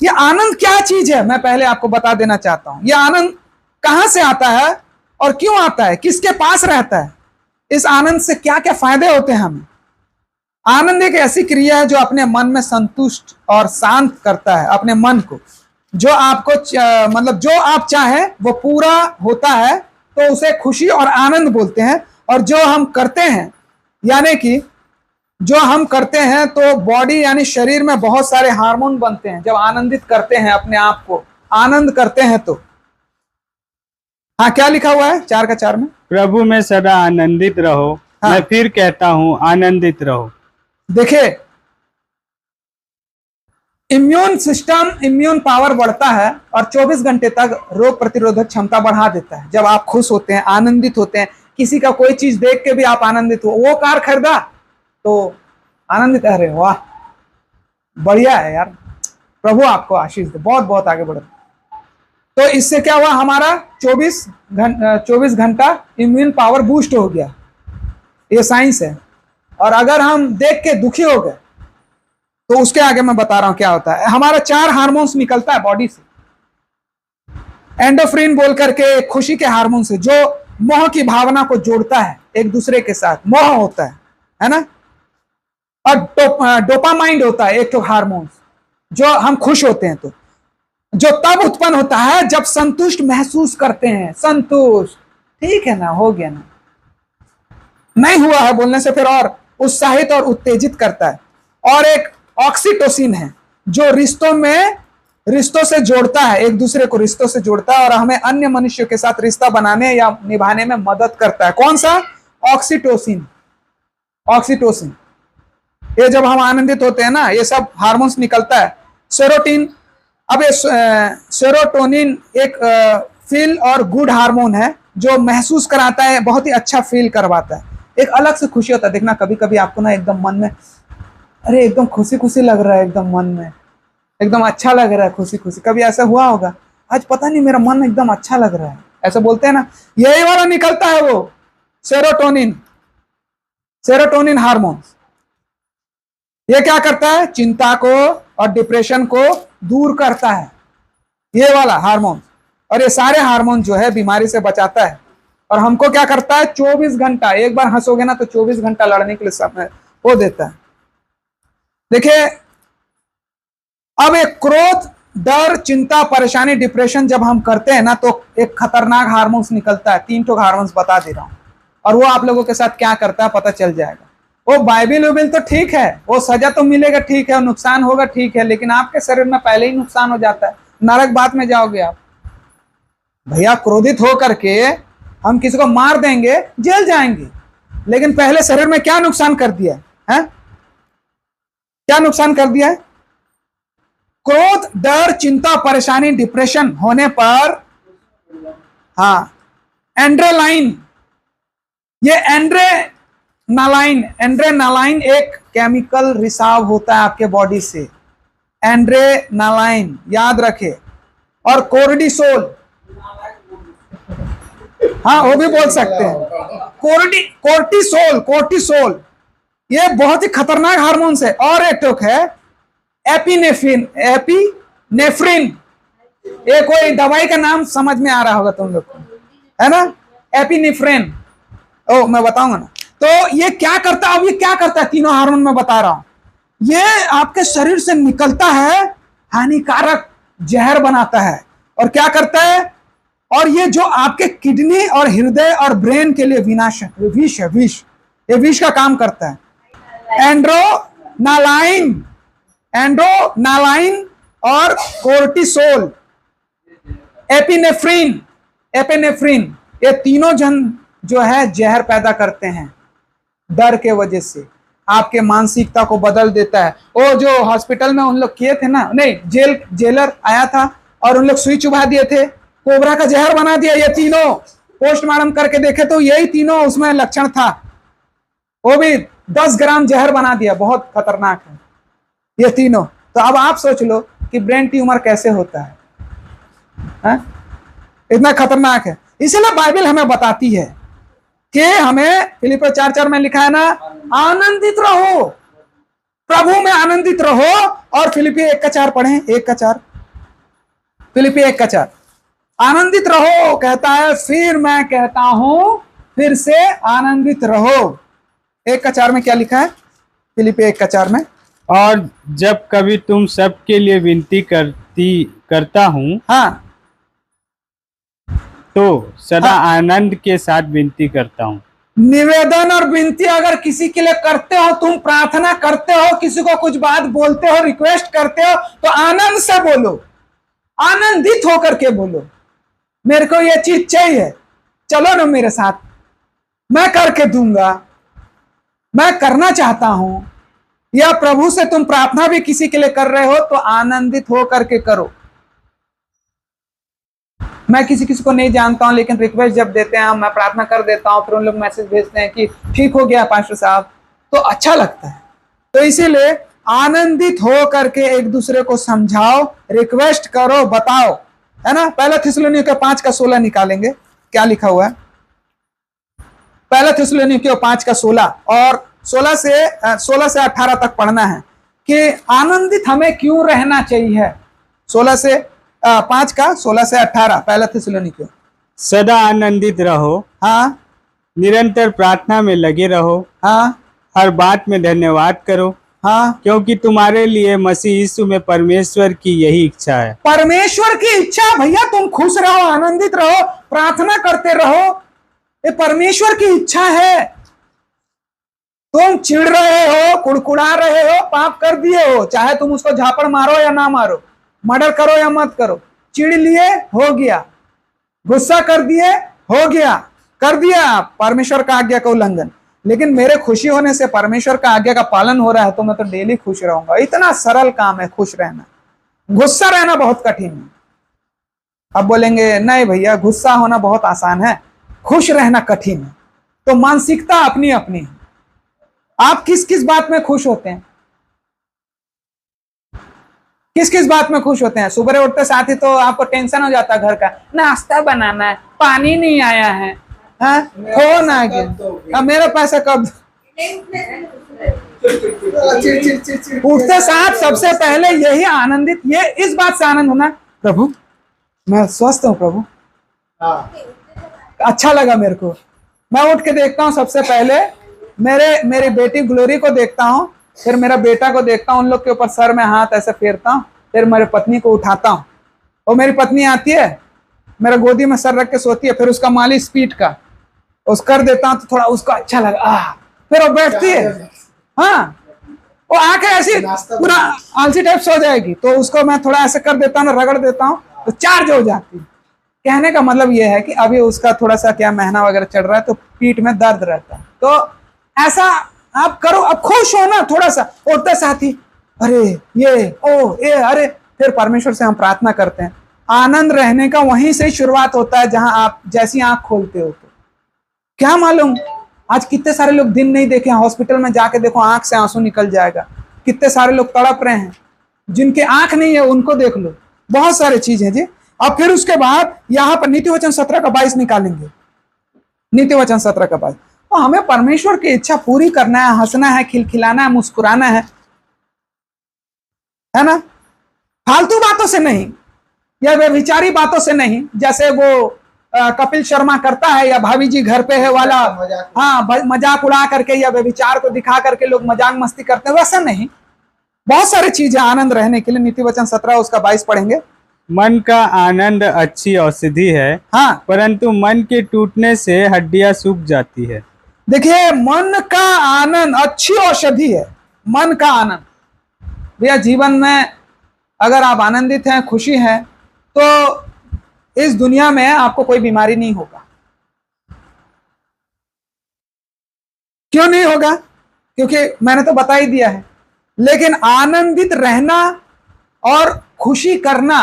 ये आनंद क्या चीज है, मैं पहले आपको बता देना चाहता हूं। ये आनंद कहां से आता है और क्यों आता है, किसके पास रहता है, इस आनंद से क्या क्या फायदे होते हैं हमें। आनंद एक ऐसी क्रिया है जो अपने मन में संतुष्ट और शांत करता है अपने मन को। जो आपको मतलब जो आप चाहें वो पूरा होता है तो उसे खुशी और आनंद बोलते हैं। और जो हम करते हैं, यानी कि जो हम करते हैं तो बॉडी यानी शरीर में बहुत सारे हार्मोन बनते हैं जब आनंदित करते हैं, अपने आप को आनंद करते हैं तो। हाँ, क्या लिखा हुआ है 4 का 4 में? प्रभु में सदा आनंदित रहो। हाँ। मैं फिर कहता हूँ आनंदित रहो। देखिए, इम्यून सिस्टम, इम्यून पावर बढ़ता है और 24 घंटे तक रोग प्रतिरोधक क्षमता बढ़ा देता है जब आप खुश होते हैं, आनंदित होते हैं। किसी का कोई चीज देख के भी आप आनंदित हो, वो कार खरीदा तो आनंदित, अरे वाह बढ़िया है यार, प्रभु आपको आशीष दे, बहुत बहुत आगे बढ़ो। तो इससे क्या हुआ, हमारा 24 घंटा इम्यून पावर बूस्ट हो गया, ये साइंस है। और अगर हम देख के दुखी हो गए तो उसके आगे मैं बता रहा हूं क्या होता है। हमारा 4 हार्मोन्स निकलता है बॉडी से, एंडोफ्रिन बोल करके, खुशी के हार्मोन से, जो मोह की भावना को जोड़ता है एक दूसरे के साथ, मोह होता है ना। और डोपामाइन होता है एक तो हार्मोन, जो हम खुश होते हैं तो, जो तब उत्पन्न होता है जब संतुष्ट महसूस करते हैं। संतुष्ट, ठीक है ना, हो गया ना, नहीं हुआ है बोलने से फिर और उत्साहित और उत्तेजित करता है। और एक ऑक्सीटोसिन है जो रिश्तों से जोड़ता है, एक दूसरे को रिश्तों से जोड़ता है और हमें अन्य मनुष्यों के साथ रिश्ता बनाने या निभाने में मदद करता है। कौन सा? ऑक्सीटोसिन। ऑक्सीटोसिन, ये जब हम आनंदित होते हैं ना, ये सब हार्मोन्स निकलता है। सेरोटिन, अब ये सेरोटोनिन एक फील और गुड हार्मोन है जो महसूस कराता है, बहुत ही अच्छा फील करवाता है, एक अलग से खुशी होता है। देखना कभी कभी आपको ना एकदम मन में, अरे एकदम खुशी खुशी लग रहा है, एकदम मन में एकदम अच्छा लग रहा है, खुशी खुशी। कभी ऐसा हुआ होगा, आज पता नहीं मेरा मन एकदम अच्छा लग रहा है, ऐसा बोलते हैं ना, यही वाला निकलता है वो सेरोटोनिन। सेरोटोनिन हार्मोन ये क्या करता है, चिंता को और डिप्रेशन को दूर करता है, ये वाला हार्मोन। और ये सारे हार्मोन जो है बीमारी से बचाता है और हमको क्या करता है, 24 घंटा, एक बार हंसोगे ना तो 24 घंटा लड़ने के लिए समय वो देता है। देखिए, अब एक क्रोध, डर, चिंता, परेशानी, डिप्रेशन जब हम करते हैं ना तो एक खतरनाक हार्मोन्स निकलता है। 3 हार्मोन्स बता दे रहा हूं और वो आप लोगों के साथ क्या करता है पता चल जाएगा। वो बाइबिल उबिल तो ठीक है, वो सजा तो मिलेगा ठीक है, नुकसान होगा ठीक है, लेकिन आपके शरीर में पहले ही नुकसान हो जाता है, नरक बात में जाओगे आप। भैया क्रोधित हो करके हम किसी को मार देंगे, जेल जाएंगे, लेकिन पहले शरीर में क्या नुकसान कर दिया है? क्या नुकसान कर दिया है? क्रोध, डर, चिंता, परेशानी, डिप्रेशन होने पर, हाँ, एंड्रेलाइन, ये एंड्रेनालाइन एक केमिकल रिसाव होता है आपके बॉडी से, एंड्रेनालाइन याद रखे। और कोर्टिसोल, हाँ वो भी बोल सकते हैं, कोर्टिसोल ये बहुत ही खतरनाक हार्मोन्स है। और एक टोक है एपिनेफ्रिन, ये कोई दवाई का नाम समझ में आ रहा होगा तुम लोग को, है ना, एपिनेफ्रिन, ओ मैं बताऊंगा ना। तो ये क्या करता है, अब ये क्या करता है, तीनों हार्मोन में बता रहा हूं, ये आपके शरीर से निकलता है, हानिकारक जहर बनाता है। और क्या करता है, और ये जो आपके किडनी और हृदय और ब्रेन के लिए विनाश है, विष है, विष, ये विष का काम करता है। एंड्रोनालाइन और कोर्टिसोल, एपिनेफ्रिन, ये तीनों जो है जहर पैदा करते हैं। डर के वजह से आपके मानसिकता को बदल देता है। वो जो हॉस्पिटल में उन लोग किए थे ना, नहीं, जेलर आया था और उन लोग सुई चुभा दिए थे, कोबरा का जहर बना दिया। ये तीनों पोस्टमार्टम करके देखे तो यही तीनों उसमें लक्षण था, वो भी 10 ग्राम जहर बना दिया, बहुत खतरनाक है ये तीनों। तो अब आप सोच लो कि ब्रेन ट्यूमर कैसे होता है? इतना खतरनाक है। इसलिए बाइबल हमें बताती है कि हमें फिलिपियों 4:4 में लिखा है ना, आनंदित रहो, प्रभु में आनंदित रहो। और फिलिपियों 1:4 पढ़ें, 1:4, फिलिपी 1:4। आनंदित रहो कहता है, फिर मैं कहता हूं फिर से आनंदित रहो। 1:4 में क्या लिखा है? फिलिपी 1:4 में, और जब कभी तुम सबके लिए विनती करता हूँ हाँ, तो सदा आनंद के साथ विनती करता हूँ। निवेदन और विनती अगर किसी के लिए करते हो, तुम प्रार्थना करते हो, किसी को कुछ बात बोलते हो, रिक्वेस्ट करते हो, तो आनंद से बोलो, आनंदित होकर के बोलो, मेरे को ये चीज चाहिए, चलो ना मेरे साथ, मैं करके दूंगा, मैं करना चाहता हूं। या प्रभु से तुम प्रार्थना भी किसी के लिए कर रहे हो तो आनंदित हो करके करो। मैं किसी किसी को नहीं जानता हूं, लेकिन रिक्वेस्ट जब देते हैं, मैं प्रार्थना कर देता हूं, फिर उन लोग मैसेज भेजते हैं कि ठीक हो गया पास्टर साहब, तो अच्छा लगता है। तो इसीलिए आनंदित हो करके एक दूसरे को समझाओ, रिक्वेस्ट करो, बताओ, है ना। पहला थिस्सलुनीकियों 5:16 निकालेंगे, क्या लिखा हुआ है? पहला थिस्सलुनीकियों 5:16 और 16 से 18 तक पढ़ना है कि आनंदित हमें क्यों रहना चाहिए। 5:16 से 18 पहला थिस्सलुनीकियों। सदा आनंदित रहो, हाँ निरंतर प्रार्थना में लगे रहो, हाँ हर बात में धन्यवाद करो, हाँ, क्योंकि तुम्हारे लिए मसीह यीशु में परमेश्वर की यही इच्छा है। परमेश्वर की इच्छा भैया, तुम खुश रहो, आनंदित रहो, प्रार्थना करते रहो, ये परमेश्वर की इच्छा है। तुम चिढ़ रहे हो, कुड़कुड़ा रहे हो, पाप कर दिए हो, चाहे तुम उसको झापड़ मारो या ना मारो, मर्डर करो या मत करो, चिढ़ लिए हो गया, गुस्सा कर दिए हो गया, कर दिया परमेश्वर का आज्ञा का उल्लंघन, लेकिन मेरे खुशी होने से परमेश्वर का आज्ञा का पालन हो रहा है तो मैं तो डेली खुश रहूंगा। इतना सरल काम है खुश रहना। गुस्सा रहना बहुत कठिन है। अब बोलेंगे नहीं भैया गुस्सा होना बहुत आसान है, खुश रहना कठिन है। तो मानसिकता अपनी अपनी है। आप किस किस बात में खुश होते हैं? किस किस बात में खुश होते हैं? सुबह उठते साथ ही तो आपको टेंशन हो जाता है, घर का नाश्ता बनाना है, पानी नहीं आया है, फोन आ गया, मेरा पैसा कब। उठते साथ सबसे पहले यही आनंदित, ये इस बात से आनंद होना, प्रभु मैं स्वस्थ हूं, प्रभु अच्छा लगा मेरे को। मैं उठ के देखता हूँ सबसे पहले मेरी बेटी ग्लोरी को देखता हूँ, फिर मेरा बेटा को देखता हूँ, उन लोग के ऊपर सर में हाथ ऐसे फेरता हूँ, फिर मेरी पत्नी को उठाता हूँ, और मेरी पत्नी आती है, मेरा गोदी में सर रख के सोती है, फिर उसका मालिश पीठ का उस कर देता हूँ तो थोड़ा उसको अच्छा लगा, फिर वो बैठती है, हाँ वो आके ऐसी पूरा आलसी टाइप सो जाएगी, तो उसको मैं थोड़ा ऐसे कर देता हूँ, रगड़ देता हूँ तो चार्ज हो जाती है। कहने का मतलब ये है कि अभी उसका थोड़ा सा क्या महीना वगैरह चल रहा है तो पीठ में दर्द रहता है, तो ऐसा आप करो, अब खुश हो ना थोड़ा सा, उठते साथी अरे ये ओ ये अरे, फिर परमेश्वर से हम प्रार्थना करते हैं। आनंद रहने का वहीं से शुरुआत होता है जहां आप जैसी आंख खोलते हो। तो क्या मालूम आज कितने सारे लोग दिन नहीं देखे, हॉस्पिटल में जाके देखो आंख से आंसू निकल जाएगा, कितने सारे लोग तड़प रहे हैं, जिनके आंख नहीं है उनको देख लो, बहुत सारी चीज है जी। अब फिर उसके बाद यहाँ पर नीति वचन 17:22 निकालेंगे, नीति वचन 17:22। तो हमें परमेश्वर की इच्छा पूरी करना है, हंसना है, खिलखिलाना है, मुस्कुराना है ना, फालतू बातों से नहीं या व्यभिचारी बातों से नहीं, जैसे वो कपिल शर्मा करता है या भाभी जी घर पे है वाला, हाँ मजाक उड़ा करके या व्यभिचार को दिखा करके लोग मजाक मस्ती करते हैं, वैसा नहीं। बहुत सारी चीजें आनंद रहने के लिए। नीति वचन 17 उसका 22 पढ़ेंगे। मन का आनंद अच्छी औषधि है, हाँ, परंतु मन के टूटने से हड्डियां सूख जाती है। देखिए मन का आनंद अच्छी औषधि है, मन का आनंद। भैया जीवन में अगर आप आनंदित हैं, खुशी हैं, तो इस दुनिया में आपको कोई बीमारी नहीं होगा। क्यों नहीं होगा? क्योंकि मैंने तो बता ही दिया है। लेकिन आनंदित रहना और खुशी करना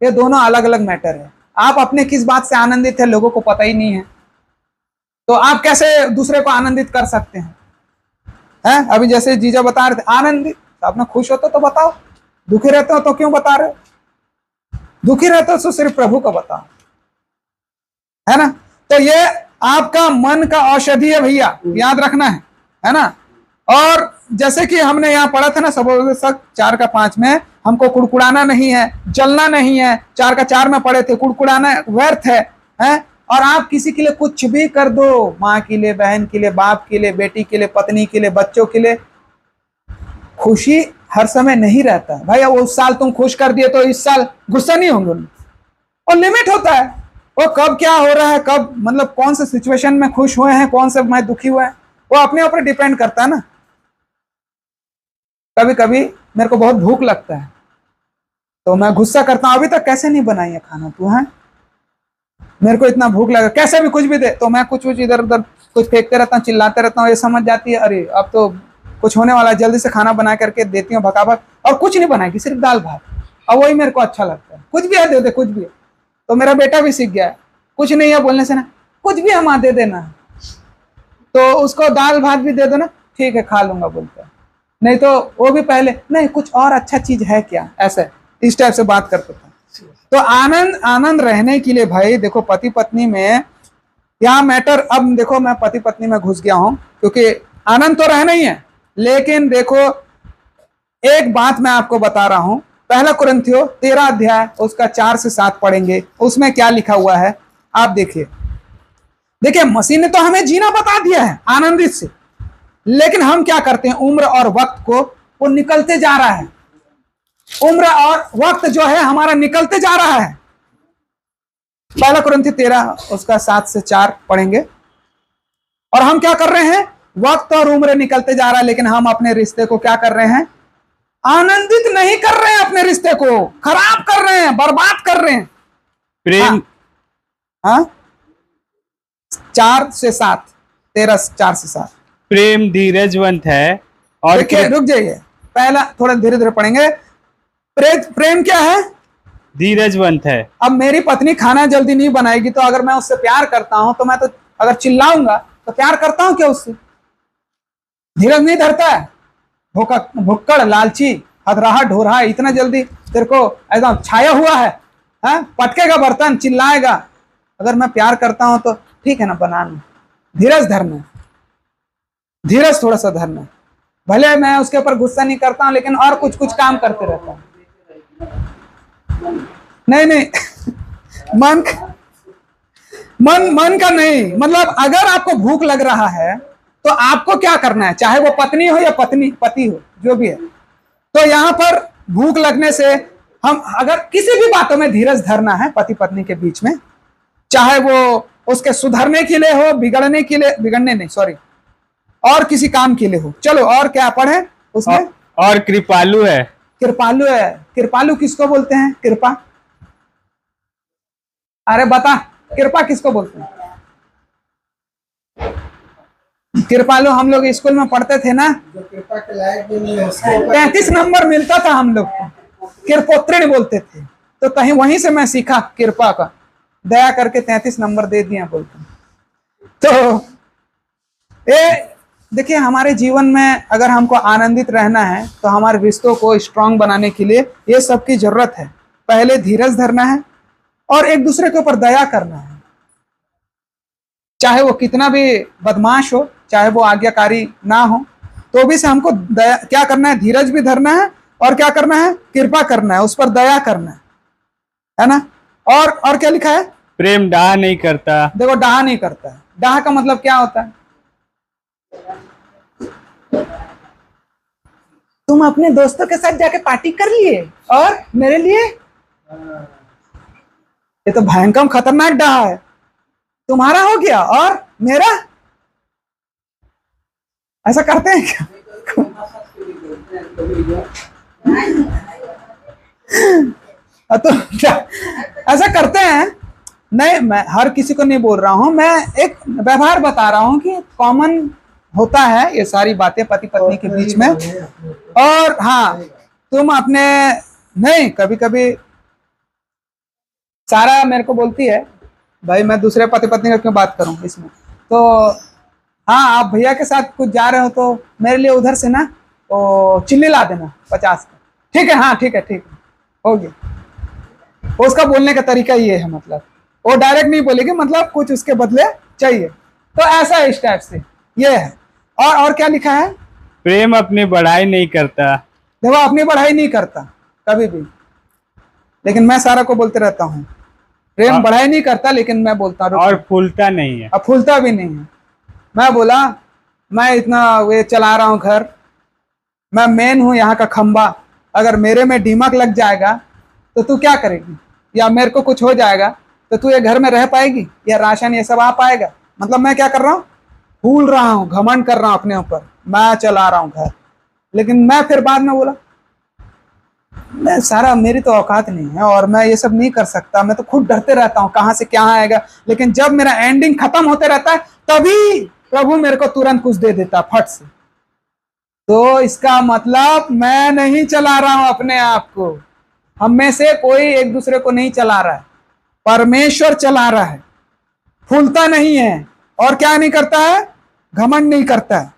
ये दोनों अलग अलग मैटर है। आप अपने किस बात से आनंदित है लोगों को पता ही नहीं है, तो आप कैसे दूसरे को आनंदित कर सकते हैं? हैं? अभी जैसे जीजा बता रहे थे आनंदित, तो अपना खुश होते तो बताओ, दुखी रहते हो तो क्यों बता रहे हो? दुखी रहते हो तो सिर्फ प्रभु को बताओ, है ना। तो ये आपका मन का औषधि है भैया, याद रखना है ना। और जैसे कि हमने यहाँ पढ़ा था ना, सबों 4:5 में, हमको कुड़कुड़ाना नहीं है, जलना नहीं है, 4 का 4 में पड़े थे, कुड़कुड़ाना व्यर्थ है, हैं? और आप किसी के लिए कुछ भी कर दो, माँ के लिए, बहन के लिए, बाप के लिए, बेटी के लिए, पत्नी के लिए, बच्चों के लिए, खुशी हर समय नहीं रहता भाई। वो उस साल तुम खुश कर दिए तो इस साल गुस्सा नहीं होंगे, और लिमिट होता है। वो कब क्या हो रहा है, कब मतलब कौन से सिचुएशन में खुश हुए हैं, कौन से में दुखी हुए हैं, वो अपने ऊपर डिपेंड करता है ना। कभी कभी मेरे को बहुत भूख लगता है तो मैं गुस्सा करता हूं, अभी तक कैसे नहीं बनाई है खाना तू, है मेरे को इतना भूख लगा, कैसे भी कुछ भी दे, तो मैं कुछ इधर उधर कुछ फेंकते रहता हूँ, चिल्लाते रहता हूँ। ये समझ जाती है अरे अब तो कुछ होने वाला, जल्दी से खाना बना करके देती हूँ भकाभक, और कुछ नहीं बनाएगी, सिर्फ दाल भात, और वही मेरे को अच्छा लगता है। कुछ भी है दे दे, कुछ भी है। तो मेरा बेटा भी सीख गया है, कुछ नहीं है बोलने से ना, कुछ भी है माँ दे देना, तो उसको दाल भात भी दे दो ना, ठीक है खा लूंगा बोलता है। नहीं तो वो भी पहले नहीं कुछ और अच्छा चीज है क्या, ऐसे इस टाइप से बात करता था। तो आनंद आनंद रहने के लिए भाई देखो, पति पत्नी में यहाँ मैटर, अब देखो मैं पति पत्नी में घुस गया हूं क्योंकि आनंद तो रहना ही है, लेकिन देखो एक बात मैं आपको बता रहा हूं, पहला कुरिन्थियों 13 अध्याय उसका 4 से 7 पढ़ेंगे, उसमें क्या लिखा हुआ है आप देखिए। देखिए मसीह ने तो हमें जीना बता दिया है आनंदित से, लेकिन हम क्या करते हैं, उम्र और वक्त को वो निकलते जा रहा है, उम्र और वक्त जो है हमारा निकलते जा रहा है। पहला कुरिन्थियों 13 उसका 7 से 4 पढ़ेंगे, और हम क्या कर रहे हैं, वक्त और उम्र निकलते जा रहा है, लेकिन हम अपने रिश्ते को क्या कर रहे हैं, आनंदित नहीं कर रहे हैं, अपने रिश्ते को खराब कर रहे हैं, बर्बाद कर रहे हैं। प्रेम हाँ 4 से 7, 13 4 से 7। प्रेम धीरजवंत है और देखिए रुक जाइए, पहला थोड़ा धीरे धीरे पढ़ेंगे। प्रेम क्या है, धीरजवंत है। अब मेरी पत्नी खाना जल्दी नहीं बनाएगी तो अगर मैं उससे प्यार करता हूं तो मैं तो अगर चिल्लाऊंगा तो प्यार करता हूं क्या उससे, धीरज नहीं धरता है। भुक्कड़ लालची हथराहा ढोरहा, इतना जल्दी तेरे को एकदम छाया हुआ है, पटकेगा बर्तन, चिल्लाएगा। अगर मैं प्यार करता हूं तो ठीक है ना, बनाना, धीरज धरना, धीरज थोड़ा सा धरना। भले मैं उसके ऊपर गुस्सा नहीं करता हूं, लेकिन और कुछ कुछ काम करते रहता हूं। नहीं मन का नहीं, मतलब अगर आपको भूख लग रहा है तो आपको क्या करना है, चाहे वो पत्नी हो या पति हो, जो भी है, तो यहां पर भूख लगने से हम अगर किसी भी बातों में धीरज धरना है पति पत्नी के बीच में, चाहे वो उसके सुधरने के लिए हो, बिगड़ने नहीं सॉरी, और किसी काम के लिए हो। चलो और क्या पढ़े उसमें, और कृपालु है। कृपालु है, कृपालु किसको बोलते हैं, कृपा, अरे बता कृपा किसको बोलते हैं। कृपालु हम लोग स्कूल में पढ़ते थे ना, जो कृपा के लायक भी नहीं है 33 नंबर मिलता था हम लोग को, कृपोत्रिण बोलते थे। तो कहीं वहीं से मैं सीखा कृपा का, दया करके 33 नंबर दे दिया बोलते। तो ये देखिए हमारे जीवन में अगर हमको आनंदित रहना है तो हमारे रिश्तों को स्ट्रांग बनाने के लिए ये सब की जरूरत है। पहले धीरज धरना है और एक दूसरे के ऊपर दया करना है, चाहे वो कितना भी बदमाश हो, चाहे वो आज्ञाकारी ना हो, तो भी से हमको दया क्या करना है, धीरज भी धरना है, और क्या करना है, कृपा करना है, उस पर दया करना है ना। और क्या लिखा है, प्रेम डाह नहीं करता। देखो डाह नहीं करता है, डाह का मतलब क्या होता है, तुम अपने दोस्तों के साथ जाके पार्टी कर लिए और मेरे लिए, ये तो भयंकर खतरनाक डाह है, तुम्हारा हो गया और मेरा, ऐसा करते हैं क्या? तो क्या ऐसा करते हैं? नहीं, मैं हर किसी को नहीं बोल रहा हूं, मैं एक व्यवहार बता रहा हूं कि कॉमन होता है ये सारी बातें पति पत्नी के बीच में। और हाँ तुम अपने, नहीं कभी कभी सारा मेरे को बोलती है भाई मैं दूसरे पति पत्नी का क्यों बात करूं इसमें, तो हाँ आप भैया के साथ कुछ जा रहे हो तो मेरे लिए उधर से ना तो चिल्ली ला देना 50 का, ठीक है, हाँ ठीक है हो गया। उसका बोलने का तरीका ये है, मतलब वो डायरेक्ट नहीं बोलेगी, मतलब कुछ उसके बदले चाहिए, तो ऐसा इस टाइप से ये है। और क्या लिखा है, प्रेम अपनी बढ़ाई नहीं करता। देखो अपनी बढ़ाई नहीं करता कभी भी, लेकिन मैं सारा को बोलते रहता हूँ, प्रेम हाँ। बढ़ाई नहीं करता, लेकिन मैं बोलता हूँ और फूलता नहीं है। अब फूलता भी नहीं है। मैं बोला मैं इतना वे चला रहा हूँ घर, मैं मेन हूं यहाँ का खंबा, अगर मेरे में दीमक लग जाएगा तो तू क्या करेगी, या मेरे को कुछ हो जाएगा तो तू ये घर में रह पाएगी, या राशन ये सब आ पाएगा? मतलब मैं क्या कर रहा हूँ, फूल रहा हूँ, घमंड कर रहा हूँ अपने ऊपर, मैं चला रहा हूँ घर। लेकिन मैं फिर बाद में बोला मैं सारा, मेरी तो औकात नहीं है और मैं ये सब नहीं कर सकता, मैं तो खुद डरते रहता हूँ कहाँ से क्या आएगा। लेकिन जब मेरा एंडिंग खत्म होते रहता है तभी प्रभु मेरे को तुरंत कुछ दे देता फट से। तो इसका मतलब मैं नहीं चला रहा हूं अपने आप को, हम में से कोई एक दूसरे को नहीं चला रहा है, परमेश्वर चला रहा है। फूलता नहीं है और क्या नहीं करता है, घमंड नहीं करता है,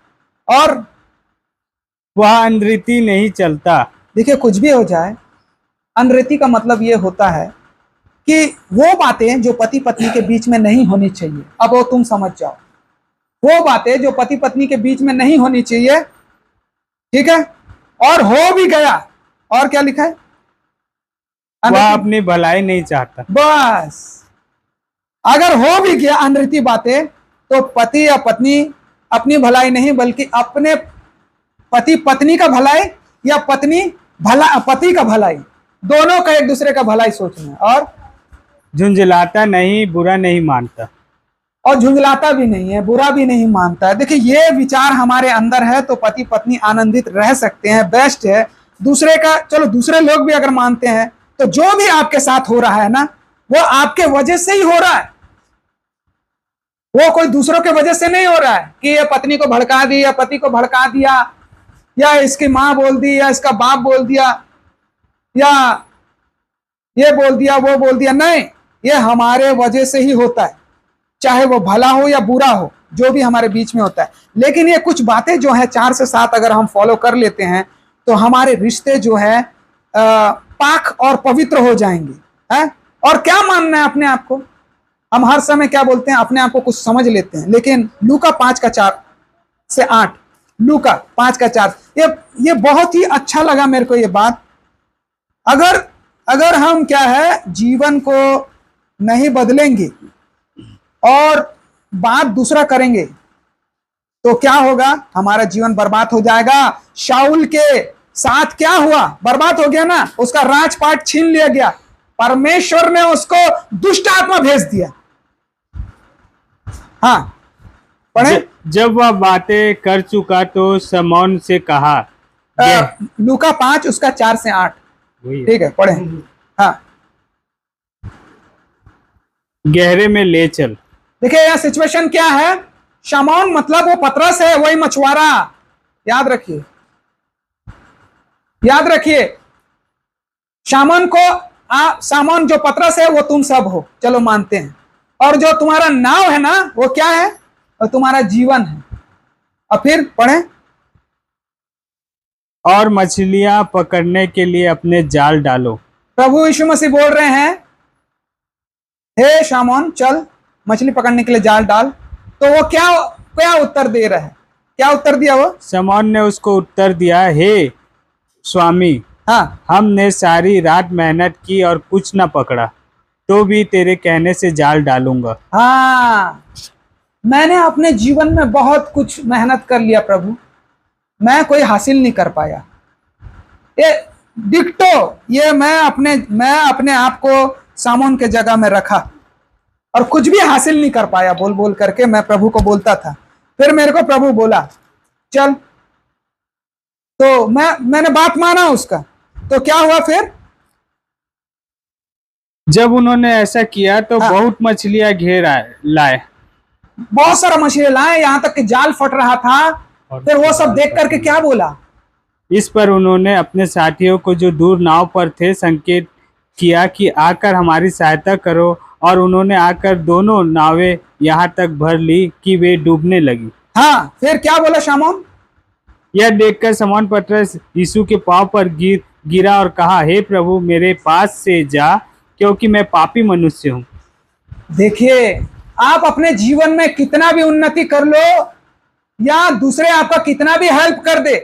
और वह अनरीति नहीं चलता। देखिए कुछ भी हो जाए, अनरीति का मतलब ये होता है कि वो बातें जो पति पत्नी के बीच में नहीं होनी चाहिए, अब वो तुम समझ जाओ, वो बातें जो पति पत्नी के बीच में नहीं होनी चाहिए, ठीक है, और हो भी गया, और क्या लिखा है, वह अपनी भलाई नहीं चाहता। बस अगर हो भी गया अनरीति बातें, तो पति या पत्नी अपनी भलाई नहीं बल्कि अपने पति पत्नी का भलाई या पत्नी पति का भलाई, दोनों का एक दूसरे का भलाई सोचना है। और झुंझलाता नहीं, बुरा नहीं मानता। और झुंझलाता भी नहीं है, बुरा भी नहीं मानता है। देखिए ये विचार हमारे अंदर है तो पति पत्नी आनंदित रह सकते हैं, बेस्ट है। दूसरे का, चलो दूसरे लोग भी अगर मानते हैं तो जो भी आपके साथ हो रहा है ना, वो आपके वजह से ही हो रहा है, वो कोई दूसरों के वजह से नहीं हो रहा है कि ये पत्नी को भड़का दी या पति को भड़का दिया या इसकी माँ बोल दी या इसका बाप बोल दिया या ये बोल दिया वो बोल दिया, नहीं, ये हमारे वजह से ही होता है, चाहे वो भला हो या बुरा हो, जो भी हमारे बीच में होता है। लेकिन ये कुछ बातें जो है 4 से 7 अगर हम फॉलो कर लेते हैं तो हमारे रिश्ते जो है पाक और पवित्र हो जाएंगे, है? और क्या मानना है अपने आप को, हम हर समय क्या बोलते हैं, अपने आप को कुछ समझ लेते हैं। लेकिन लूका 5:4 से 8, लूका 5:4, ये बहुत ही अच्छा लगा मेरे को ये बात। अगर हम क्या है जीवन को नहीं बदलेंगे और बात दूसरा करेंगे तो क्या होगा, हमारा जीवन बर्बाद हो जाएगा। शाऊल के साथ क्या हुआ, बर्बाद हो गया ना, उसका राजपाट छीन लिया गया, परमेश्वर ने उसको दुष्ट आत्मा भेज दिया। हाँ पढ़े। जब वह बातें कर चुका तो शमौन से कहा, लूका 5 उसका 4 से 8, ठीक है पढ़े। हाँ गहरे में ले चल। देखिए यह सिचुएशन क्या है, शमौन मतलब वो पतरस है, वही मछुआरा, याद रखिए, याद रखिए। शामन को सामन जो पतरस है वो तुम सब हो, चलो मानते हैं, और जो तुम्हारा नाव है ना वो क्या है, वो तुम्हारा जीवन है। और फिर पढ़े, और मछलियां पकड़ने के लिए अपने जाल डालो। प्रभु यीशु मसीह बोल रहे हैं, हे शामोन चल मछली पकड़ने के लिए जाल डाल। तो वो क्या क्या उत्तर दे रहा है, क्या उत्तर दिया वो? शमौन ने उसको उत्तर दिया, हे स्वामी, हाँ, हमने सारी रात मेहनत की और कुछ न पकड़ा, तो भी तेरे कहने से जाल डालूंगा। हाँ, मैंने अपने जीवन में बहुत कुछ मेहनत कर लिया प्रभु, मैं कोई हासिल नहीं कर पाया। ये डिक्टो, ये मैं अपने आप को सामोन के जगह में रखा और कुछ भी हासिल नहीं कर पाया, बोल बोल करके मैं प्रभु को बोलता था। फिर मेरे को प्रभु बोला चल, तो मैंने बात माना उसका। तो क्या हुआ फिर? जब उन्होंने ऐसा किया तो हाँ, बहुत मछलियां घेर लाए, बहुत सारा मछली लाए, यहाँ तक कि जाल फट रहा था। फिर वो सब देख करके क्या बोला? इस पर उन्होंने अपने साथियों को जो दूर नाव पर थे संकेत किया कि आकर हमारी सहायता करो, और उन्होंने आकर दोनों नावें यहाँ तक भर ली कि वे डूबने लगी। हाँ, फिर क्या बोला शामोन? यह देखकर शमौन पतरस यीशु के पांव पर गिरा और कहा, हे प्रभु, मेरे पास से जा, क्योंकि मैं पापी मनुष्य हूँ। देखिए, आप अपने जीवन में कितना भी उन्नति कर लो या दूसरे आपका कितना भी हेल्प कर दे,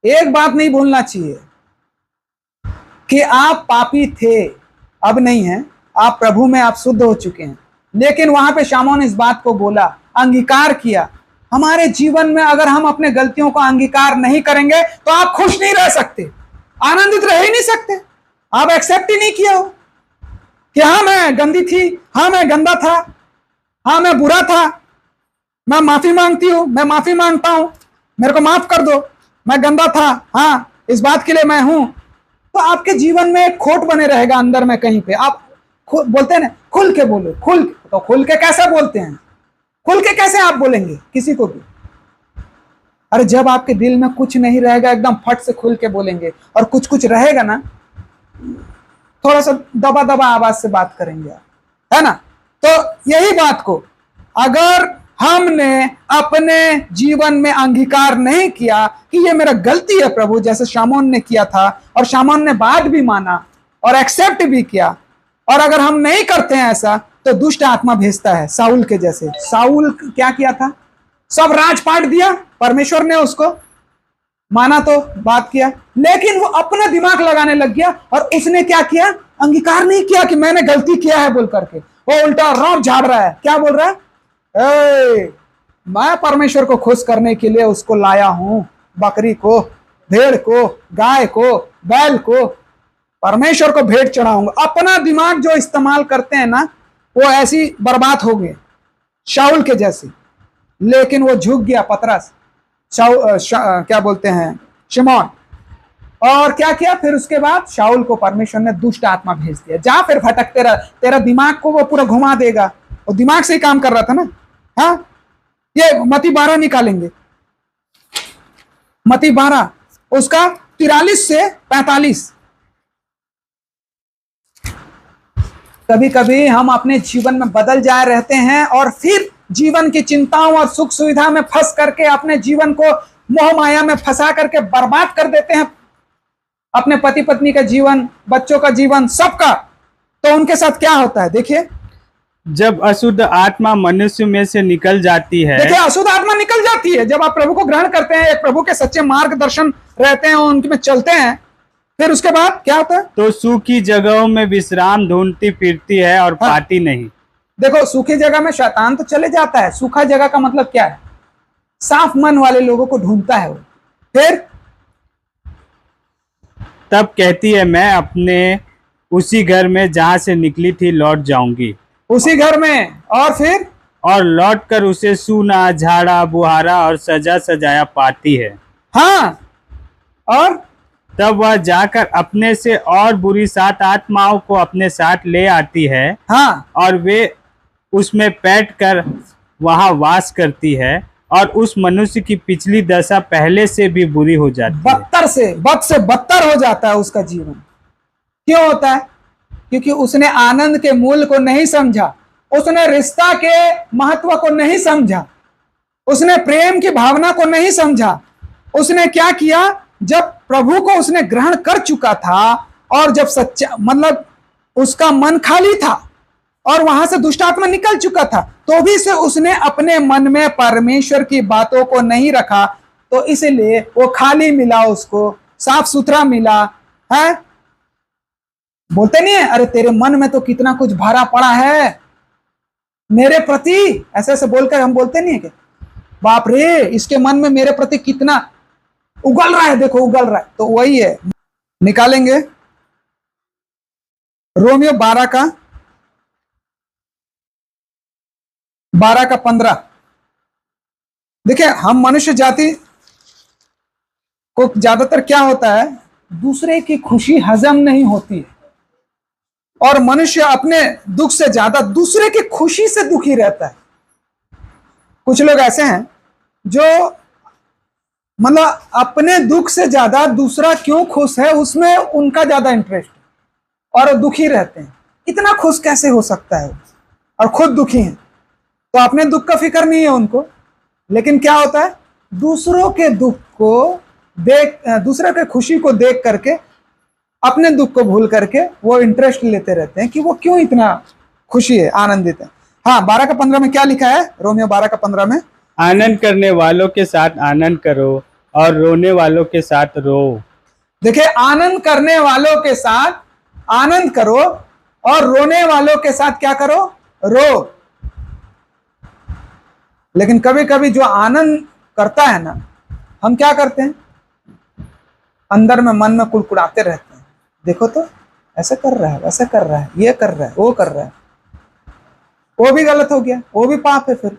एक बात नहीं भूलना चाहिए, कि आप पापी थे, अब नहीं है, आप प्रभु में आप शुद्ध हो चुके हैं। लेकिन वहां पे शामौन इस बात को बोला, अंगीकार किया। हमारे जीवन में अगर हम अपने गलतियों को अंगीकार नहीं करेंगे तो आप खुश नहीं रह सकते, आनंदित रह ही नहीं सकते। आप एक्सेप्ट ही नहीं किया हो कि हाँ मैं गंदी थी, हाँ मैं गंदा था, हाँ मैं बुरा था, मैं माफी मांगती हूं, मैं माफी मांगता हूं, मेरे को माफ कर दो, मैं गंदा था, हाँ इस बात के लिए मैं हूं। तो आपके जीवन में एक खोट बने रहेगा अंदर में कहीं पे। आप बोलते हैं ना खुल के बोलो, तो खुल के कैसे बोलते हैं? खुल के कैसे आप बोलेंगे किसी को भी? अरे जब आपके दिल में कुछ नहीं रहेगा एकदम फट से खुल के बोलेंगे, और कुछ कुछ रहेगा ना थोड़ा सा दबा दबा आवाज से बात करेंगे आप, है ना। तो यही बात को अगर हमने अपने जीवन में अंगीकार नहीं किया कि ये मेरा गलती है प्रभु, जैसे शामौन ने किया था, और शामौन ने बात भी माना और एक्सेप्ट भी किया, और अगर हम नहीं करते हैं ऐसा तो दुष्ट आत्मा भेजता है, साउल के जैसे। साउल क्या किया था? सब राजपाट दिया, परमेश्वर ने उसको माना तो बात किया, लेकिन वो अपना दिमाग लगाने लग गया और उसने क्या किया? अंगीकार नहीं किया कि मैंने गलती किया है बोल करके। वो उल्टा रौब झाड़ रहा है, क्या बोल रहा है? मैं परमेश्वर को खुश करने के लिए उसको लाया हूं, बकरी को, भेड़ को, गाय को, बैल को, परमेश्वर को भेंट चढ़ाऊंगा। अपना दिमाग जो इस्तेमाल करते हैं ना, वो ऐसी बर्बाद हो गए शाऊल के जैसे। लेकिन वो झुक गया पतरस, क्या बोलते हैं, शिमोन, और क्या किया फिर उसके बाद? शाऊल को परमेश्वर ने दुष्ट आत्मा भेज दिया, जा फिर भटकते रह, तेरा दिमाग को वो पूरा घुमा देगा। वो दिमाग से ही काम कर रहा था ना। हाँ, ये मत्ती 12 निकालेंगे, मत्ती 12 उसका 43 से 45। कभी कभी हम अपने जीवन में बदल जाए रहते हैं और फिर जीवन की चिंताओं और सुख सुविधा में फंस करके अपने जीवन को मोह माया में फंसा करके बर्बाद कर देते हैं, अपने पति पत्नी का जीवन, बच्चों का जीवन, सबका। तो उनके साथ क्या होता है देखिए, जब अशुद्ध आत्मा मनुष्य में से निकल जाती है। देखिए अशुद्ध आत्मा निकल जाती है जब आप प्रभु को ग्रहण करते हैं, एक प्रभु के सच्चे मार्गदर्शन रहते हैं, उनके में चलते हैं, फिर उसके बाद क्या होता है? तो सूखी जगहों में विश्राम ढूंढती फिरती है और पाती नहीं। देखो सूखी जगह में शैतान तो चले जाता है, सूखा जगह का मतलब क्या है? साफ मन वाले लोगों को ढूंढता है वो। फिर तब कहती है मैं अपने उसी घर में जहां से निकली थी लौट जाऊंगी, उसी घर में, और फिर और लौटकर उसे सूना, झाड़ा बुहारा और सजा सजाया पाती है। हाँ, और तब वह जाकर अपने से और बुरी 7 आत्माओं को अपने साथ ले आती है। हाँ, और वे उसमें बैठकर वहां वास करती है, और उस मनुष्य की पिछली दशा पहले से भी बुरी हो जाती है। बदतर से बद से बदतर हो जाता है उसका जीवन। क्यों होता है? क्योंकि उसने आनंद के मूल को नहीं समझा, उसने रिश्ता के महत्व को नहीं समझा, उसने प्रेम की भावना को नहीं समझा। उसने क्या किया? जब प्रभु को उसने ग्रहण कर चुका था और जब सच्चा मतलब उसका मन खाली था और वहां से दुष्ट आत्मा निकल चुका था, तो भी से उसने अपने मन में परमेश्वर की बातों को नहीं रखा, तो इसलिए वो खाली मिला, उसको साफ सुथरा मिला है। बोलते नहीं है, अरे तेरे मन में तो कितना कुछ भरा पड़ा है मेरे प्रति, ऐसे ऐसे बोलकर हम बोलते नहीं है कि बाप रे इसके मन में मेरे प्रति कितना उगल रहा है, देखो उगल रहा है। तो वही है, निकालेंगे रोमियो 12 का 15। देखिए हम मनुष्य जाति को ज्यादातर क्या होता है, दूसरे की खुशी हजम नहीं होती है, और मनुष्य अपने दुख से ज्यादा दूसरे की खुशी से दुखी रहता है। कुछ लोग ऐसे हैं जो मतलब अपने दुख से ज्यादा दूसरा क्यों खुश है उसमें उनका ज्यादा इंटरेस्ट, और दुखी रहते हैं। इतना खुश कैसे हो सकता है, और खुद दुखी हैं, तो अपने दुख का फिक्र नहीं है उनको। लेकिन क्या होता है, दूसरों के दुख को देख, दूसरे के खुशी को देख करके अपने दुख को भूल करके वो इंटरेस्ट लेते रहते हैं कि वो क्यों इतना खुशी है, आनंदित है। हाँ, 12 का 15 में क्या लिखा है? रोमियो 12 का 15 में, आनंद करने वालों के साथ आनंद करो और रोने वालों के साथ रो। देखिए, आनंद करने वालों के साथ आनंद करो और रोने वालों के साथ क्या करो, रो। लेकिन कभी कभी जो आनंद करता है ना, हम क्या करते हैं, अंदर में मन में कुड़कुड़ाते रहते हैं, देखो तो ऐसा कर रहा है, वैसा कर रहा है, ये कर रहा है, वो कर रहा है। वो भी गलत हो गया, वो भी पाप है फिर।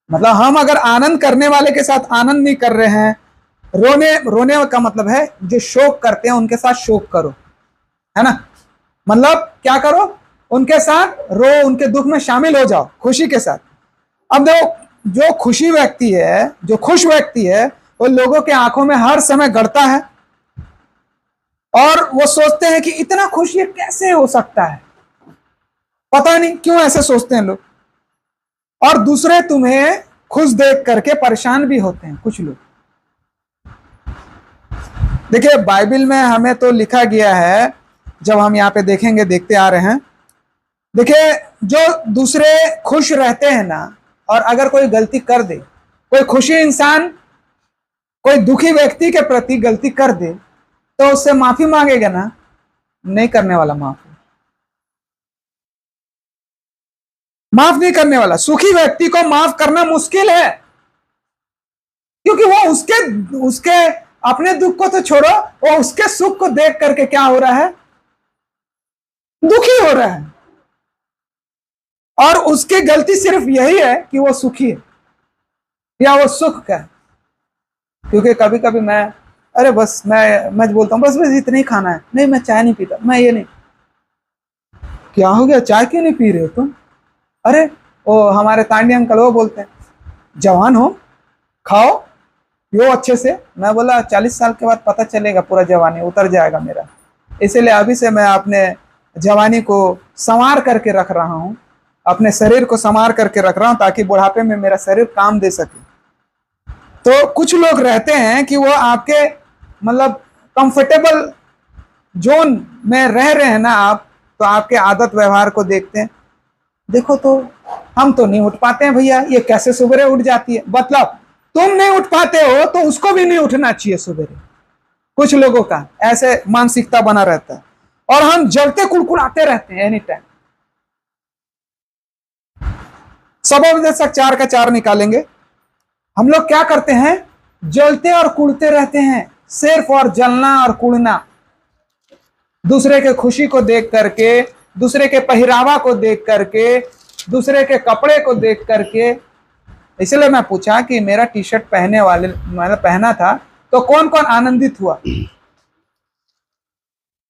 मतलब हम अगर आनंद करने वाले के साथ आनंद नहीं कर रहे हैं, रोने रोने का मतलब है जो शोक करते हैं उनके साथ शोक करो, है ना। मतलब क्या करो, उनके साथ रो, उनके दुख में शामिल हो जाओ खुशी के साथ। अब देखो, जो खुशी व्यक्ति है, जो खुश व्यक्ति है, वो लोगों के आंखों में हर समय गड़ता है और वो सोचते हैं कि इतना खुश ये कैसे हो सकता है, पता नहीं क्यों ऐसे सोचते हैं लोग। और दूसरे तुम्हें खुश देख करके परेशान भी होते हैं कुछ लोग। देखिए, बाइबल में हमें तो लिखा गया है, जब हम यहाँ पे देखेंगे, देखते आ रहे हैं, देखिए, जो दूसरे खुश रहते हैं ना, और अगर कोई गलती कर दे, कोई खुशी इंसान कोई दुखी व्यक्ति के प्रति गलती कर दे, तो उससे माफी मांगेगा ना, नहीं करने वाला माफ नहीं करने वाला। सुखी व्यक्ति को माफ करना मुश्किल है, क्योंकि वो उसके उसके अपने दुख को तो छोड़ो, वो उसके सुख को देख करके क्या हो रहा है, दुखी हो रहा है। और उसकी गलती सिर्फ यही है कि वो सुखी है या वो सुख का है। क्योंकि कभी कभी अरे बस मैं बोलता हूँ, बस बस इतना ही खाना है, नहीं मैं चाय नहीं पीता, मैं ये नहीं। क्या हो गया, चाय क्यों नहीं पी रहे हो तुम? अरे वो हमारे तांडी अंकल वो बोलते हैं, जवान हो, खाओ पियो अच्छे से। मैं बोला 40 साल के बाद पता चलेगा, पूरा जवानी उतर जाएगा मेरा, इसीलिए अभी से मैं अपने जवानी को संवार करके रख रहा हूँ, अपने शरीर को संवार करके रख रहा हूँ, ताकि बुढ़ापे में मेरा शरीर काम दे सके। तो कुछ लोग रहते हैं कि वो आपके मतलब कंफर्टेबल जोन में रह रहे हैं ना आप, तो आपके आदत व्यवहार को देखते हैं, देखो तो हम तो नहीं उठ पाते हैं भैया, ये कैसे सुबह उठ जाती है। मतलब तुम नहीं उठ पाते हो तो उसको भी नहीं उठना चाहिए सुबह। कुछ लोगों का ऐसे मानसिकता बना रहता है, और हम जलते कुड़कुड़ाते रहते हैं एनी टाइम। सबोपदेशक 4 का 4 निकालेंगे। हम लोग क्या करते हैं, जलते और कुड़ते रहते हैं, सिर्फ और जलना और कुड़ना, दूसरे के खुशी को देख करके, दूसरे के पहरावा को देख करके, दूसरे के कपड़े को देख करके। इसलिए मैं पूछा कि मेरा टी शर्ट पहने वाले मैंने पहना था तो कौन कौन आनंदित हुआ,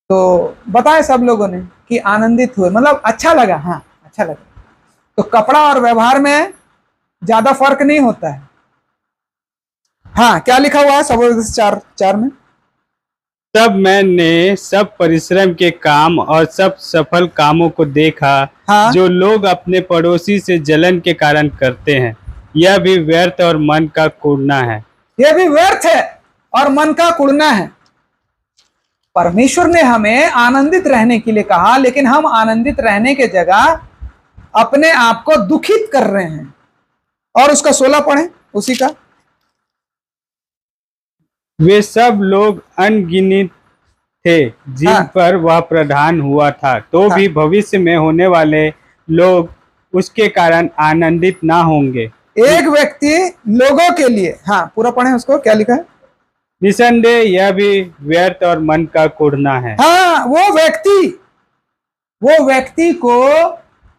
तो बताए सब लोगों ने कि आनंदित हुए, मतलब अच्छा लगा, हाँ अच्छा लगा। तो कपड़ा और व्यवहार में ज्यादा फर्क नहीं होता है। हाँ, क्या लिखा हुआ है सबोपदेश 4:4 में? तब मैंने सब परिश्रम के काम और सब सफल कामों को देखा, हाँ। जो लोग अपने पड़ोसी से जलन के कारण करते हैं, यह भी व्यर्थ और मन का कूड़ना है। यह भी व्यर्थ है और मन का कुड़ना है। परमेश्वर ने हमें आनंदित रहने के लिए कहा, लेकिन हम आनंदित रहने के जगह अपने आप को दुखित कर रहे हैं। और उसका 16 पढ़ें, उसी का। वे सब लोग अनगिनत थे जिन हाँ। पर वह प्रधान हुआ था, तो हाँ। भी भविष्य में होने वाले लोग उसके कारण आनंदित ना होंगे। एक व्यक्ति लोगों के लिए, हाँ पूरा पढ़ें उसको, क्या लिखा है? निसंदेह यह भी व्यर्थ और मन का कूड़ना है। हाँ, वो व्यक्ति को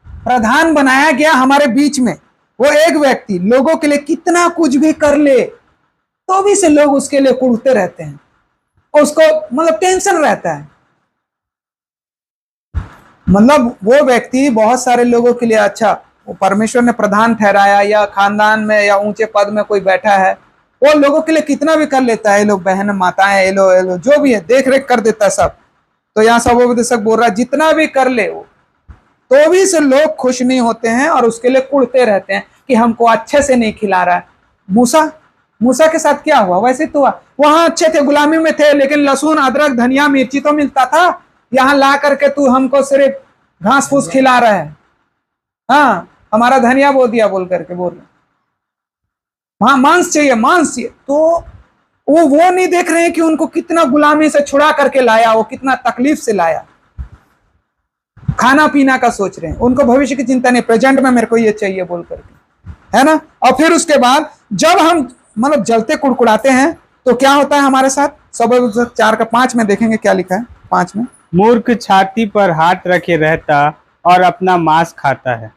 प्रधान बनाया गया हमारे बीच में। वो एक व्यक्ति लोगों के लिए कितना कुछ भी कर ले, तो भी से लोग उसके लिए कुड़ते रहते हैं, उसको मतलब टेंशन रहता है। मतलब वो व्यक्ति बहुत सारे लोगों के लिए अच्छा, वो परमेश्वर ने प्रधान ठहराया, या खानदान में या ऊंचे पद में कोई बैठा है, वो लोगों के लिए कितना भी कर लेता है। ये लोग बहन माताएं, ये लोग जो भी है देख रेख कर देता है सब। तो यहाँ सबोपदेशक बोल रहा है जितना भी कर ले वो, तो भी से लोग खुश नहीं होते हैं और उसके लिए कुड़ते रहते हैं कि हमको अच्छे से नहीं खिला रहा है। मूसा के साथ क्या हुआ, वैसे तो हुआ। वहां अच्छे थे, गुलामी में थे, लेकिन लहसुन अदरक धनिया मिर्ची तो मिलता था। यहाँ ला करके तू हमको सिर्फ घास फूस खिला रहा है। हाँ, हमारा धनिया बो दिया बोल करके बोल रहे, हाँ मांस चाहिए, मांस चाहिए। तो वो नहीं देख रहे हैं कि उनको कितना गुलामी से छुड़ा करके लाया, वो कितना तकलीफ से लाया। खाना पीना का सोच रहे हैं, उनको भविष्य की चिंता नहीं, प्रेजेंट में मेरे को ये चाहिए बोल करके, है ना। और फिर उसके बाद जब हम मतलब जलते कुड़कुड़ाते हैं तो क्या होता है हमारे साथ। सब 4:5 में देखेंगे क्या लिखा है 5 में। मूर्ख छाती पर हाथ रखे रहता और अपना मांस खाता है।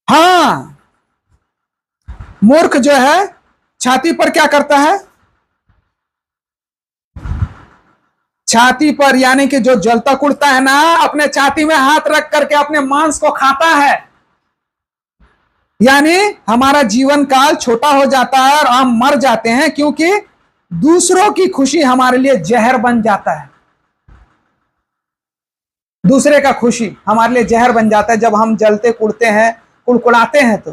हाँ, मूर्ख जो है छाती पर क्या करता है, छाती पर, यानी कि जो जलता कुड़ता है ना, अपने छाती में हाथ रख करके अपने मांस को खाता है। यानी हमारा जीवन काल छोटा हो जाता है और हम मर जाते हैं, क्योंकि दूसरों की खुशी हमारे लिए जहर बन जाता है। दूसरे का खुशी हमारे लिए जहर बन जाता है जब हम जलते कुड़ते हैं, कुड़कुड़ाते हैं तो।